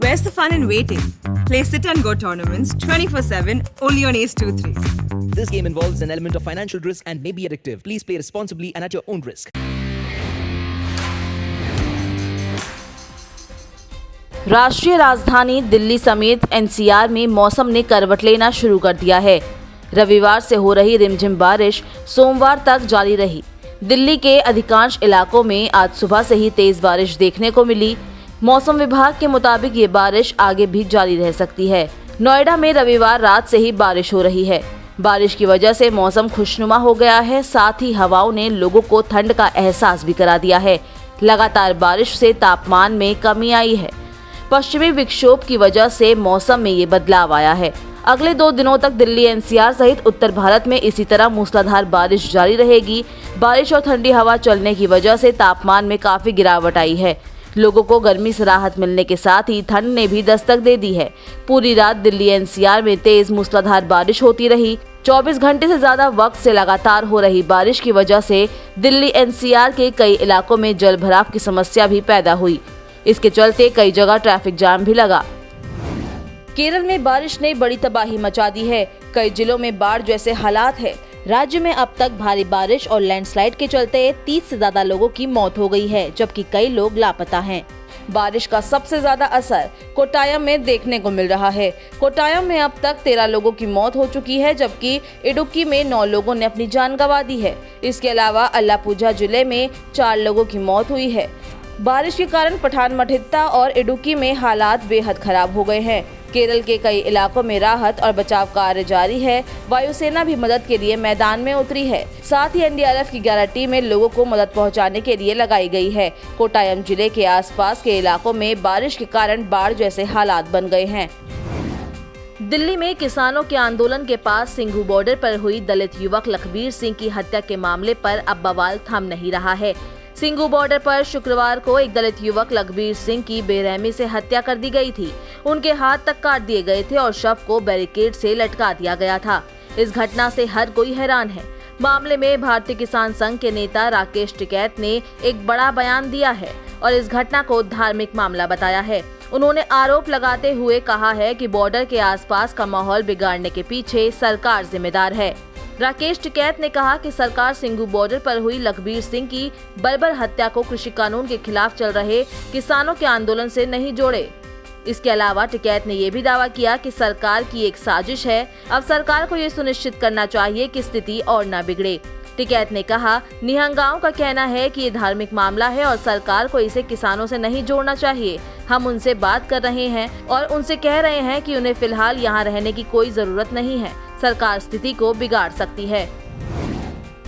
Where's the fun in waiting? Play Sit and Go tournaments 24/7 only on Ace 2-3. This game involves an element of financial risk and may be addictive. Please play responsibly and at your own risk. राष्ट्रीय राजधानी दिल्ली समेत NCR में मौसम ने करवट लेना शुरू कर दिया है। रविवार से हो रही रिमझिम बारिश सोमवार तक जारी रही। दिल्ली के अधिकांश इलाकों में आज सुबह से ही तेज बारिश देखने को मिली। मौसम विभाग के मुताबिक ये बारिश आगे भी जारी रह सकती है। नोएडा में रविवार रात से ही बारिश हो रही है। बारिश की वजह से मौसम खुशनुमा हो गया है। साथ ही हवाओं ने लोगों को ठंड का एहसास भी करा दिया है। लगातार बारिश से तापमान में कमी आई है। पश्चिमी विक्षोभ की वजह से मौसम में ये बदलाव आया है। अगले 2 दिनों तक दिल्ली एनसीआर सहित उत्तर भारत में इसी तरह मूसलाधार बारिश जारी रहेगी। बारिश और ठंडी हवा चलने की वजह से तापमान में काफी गिरावट आई है। लोगों को गर्मी से राहत मिलने के साथ ही ठंड ने भी दस्तक दे दी है। पूरी रात दिल्ली एनसीआर में तेज मूसलाधार बारिश होती रही। 24 घंटे से ज्यादा वक्त से लगातार हो रही बारिश की वजह से दिल्ली एनसीआर के कई इलाकों में जल भराव की समस्या भी पैदा हुई। इसके चलते कई जगह ट्रैफिक जाम भी लगा। केरल में बारिश ने बड़ी तबाही मचा दी है। कई जिलों में बाढ़ जैसे हालात है। राज्य में अब तक भारी बारिश और लैंडस्लाइड के चलते 30 से ज्यादा लोगों की मौत हो गई है, जबकि कई लोग लापता हैं। बारिश का सबसे ज्यादा असर कोट्टायम में देखने को मिल रहा है। कोट्टायम में अब तक 13 लोगों की मौत हो चुकी है, जबकि इडुक्की में 9 लोगों ने अपनी जान गंवा दी है। इसके अलावा अलापुझा जिले में 4 लोगों की मौत हुई है। बारिश के कारण पठानमथिट्टा और इडुक्की में हालात बेहद खराब हो गए हैं। केरल के कई इलाकों में राहत और बचाव कार्य जारी है। वायुसेना भी मदद के लिए मैदान में उतरी है। साथ ही एनडीआरएफ की 11 टीमें लोगों को मदद पहुंचाने के लिए लगाई गई है। कोट्टायम जिले के आसपास के इलाकों में बारिश के कारण बाढ़ जैसे हालात बन गए हैं। दिल्ली में किसानों के आंदोलन के पास सिंघू बॉर्डर पर हुई दलित युवक लखबीर सिंह की हत्या के मामले पर अब बवाल थम नहीं रहा है। सिंघू बॉर्डर पर शुक्रवार को एक दलित युवक लखबीर सिंह की बेरहमी से हत्या कर दी गई थी। उनके हाथ तक काट दिए गए थे और शव को बैरिकेड से लटका दिया गया था। इस घटना से हर कोई हैरान है। मामले में भारतीय किसान संघ के नेता राकेश टिकैत ने एक बड़ा बयान दिया है और इस घटना को धार्मिक मामला बताया है। उन्होंने आरोप लगाते हुए कहा है कि बॉर्डर के आसपास का माहौल बिगाड़ने के पीछे सरकार जिम्मेदार है। राकेश टिकैत ने कहा कि सरकार सिंघू बॉर्डर पर हुई लखबीर सिंह की बर्बर हत्या को कृषि कानून के खिलाफ चल रहे किसानों के आंदोलन से नहीं जोड़े। इसके अलावा टिकैत ने यह भी दावा किया कि सरकार की एक साजिश है। अब सरकार को ये सुनिश्चित करना चाहिए कि स्थिति और न बिगड़े। टिकैत ने कहा, निहंगाओं का कहना है कि ये धार्मिक मामला है और सरकार को इसे किसानों से नहीं जोड़ना चाहिए। हम उनसे बात कर रहे हैं और उनसे कह रहे हैं कि उन्हें फिलहाल यहाँ रहने की कोई जरूरत नहीं है। सरकार स्थिति को बिगाड़ सकती है।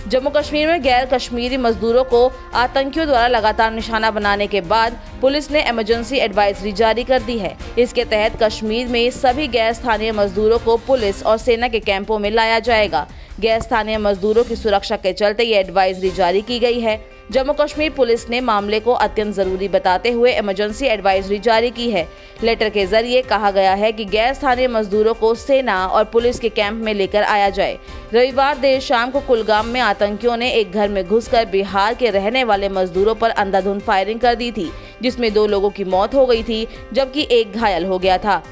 जम्मू कश्मीर में गैर कश्मीरी मजदूरों को आतंकियों द्वारा लगातार निशाना बनाने के बाद पुलिस ने इमरजेंसी एडवाइजरी जारी कर दी है। इसके तहत कश्मीर में सभी गैर स्थानीय मजदूरों को पुलिस और सेना के कैंपों में लाया जाएगा। गैर स्थानीय मजदूरों की सुरक्षा के चलते ये एडवाइजरी जारी की गई है। जम्मू कश्मीर पुलिस ने मामले को अत्यंत जरूरी बताते हुए इमरजेंसी एडवाइजरी जारी की है। लेटर के जरिए कहा गया है कि गैर स्थानीय मजदूरों को सेना और पुलिस के कैंप में लेकर आया जाए। रविवार देर शाम को कुलगाम में आतंकियों ने एक घर में घुसकर बिहार के रहने वाले मजदूरों पर अंधाधुंध फायरिंग कर दी थी, जिसमें 2 लोगों की मौत हो गई थी, जबकि एक घायल हो गया था।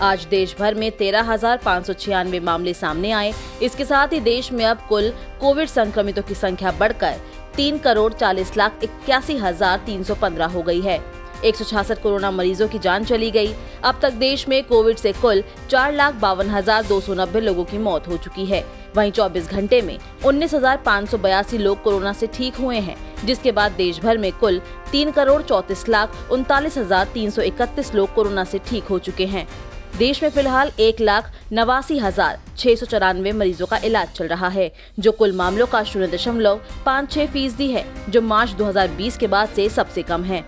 आज देश भर में 13,596 मामले सामने आए। इसके साथ ही देश में अब कुल कोविड संक्रमितों की संख्या बढ़कर 3,40,81,315 हो गई है। 166 कोरोना मरीजों की जान चली गई। अब तक देश में कोविड से कुल 4,52,290 लोगों की मौत हो चुकी है। वहीं 24 घंटे में 19,582 लोग कोरोना से ठीक हुए हैं, जिसके बाद देश भर में कुल 3,34,39,331 लोग कोरोना से ठीक हो चुके हैं। देश में फिलहाल 1,89,694 मरीजों का इलाज चल रहा है, जो कुल मामलों का 0.56% है, जो मार्च 2020 के बाद से सबसे कम है।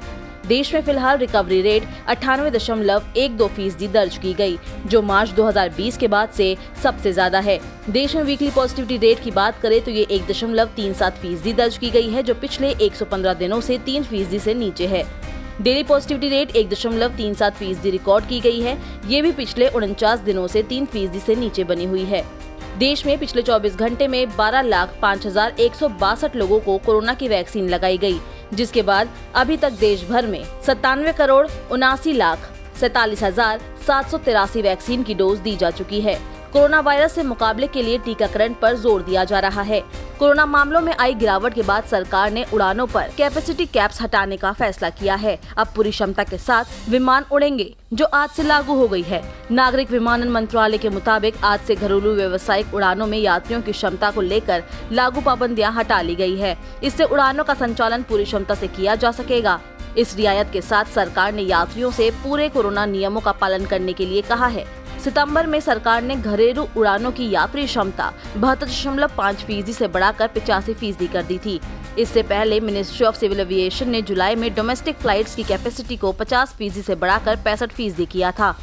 देश में फिलहाल रिकवरी रेट 98.12% दर्ज की गई, जो मार्च 2020 के बाद से सबसे ज्यादा है। देश में वीकली पॉजिटिविटी रेट की बात करें तो ये 1.37% दर्ज की गई है, जो पिछले 115 दिनों से 3% से नीचे है। डेली पॉजिटिविटी रेट 1.37% रिकॉर्ड की गई है। ये भी पिछले 49 दिनों से 3% से नीचे बनी हुई है। देश में पिछले 24 घंटे में 12,05,162 लोगों को कोरोना की वैक्सीन लगाई गई, जिसके बाद अभी तक देश भर में 97,79,47,783 वैक्सीन की डोज दी जा चुकी है। कोरोना वायरस से मुकाबले के लिए टीकाकरण पर जोर दिया जा रहा है। कोरोना मामलों में आई गिरावट के बाद सरकार ने उड़ानों पर कैपेसिटी कैप्स हटाने का फैसला किया है। अब पूरी क्षमता के साथ विमान उड़ेंगे, जो आज से लागू हो गई है। नागरिक विमानन मंत्रालय के मुताबिक आज से घरेलू व्यावसायिक उड़ानों में यात्रियों की क्षमता को लेकर लागू पाबंदियां हटा ली गई है। इससे उड़ानों का संचालन पूरी क्षमता से किया जा सकेगा। इस रियायत के साथ सरकार ने यात्रियों से पूरे कोरोना नियमों का पालन करने के लिए कहा है। सितंबर में सरकार ने घरेलू उड़ानों की यात्री क्षमता 72.5% से बढ़ाकर 85% कर दी थी। इससे पहले मिनिस्ट्री ऑफ सिविल एविएशन ने जुलाई में डोमेस्टिक फ्लाइट्स की कैपेसिटी को 50% से बढ़ाकर 65% किया था।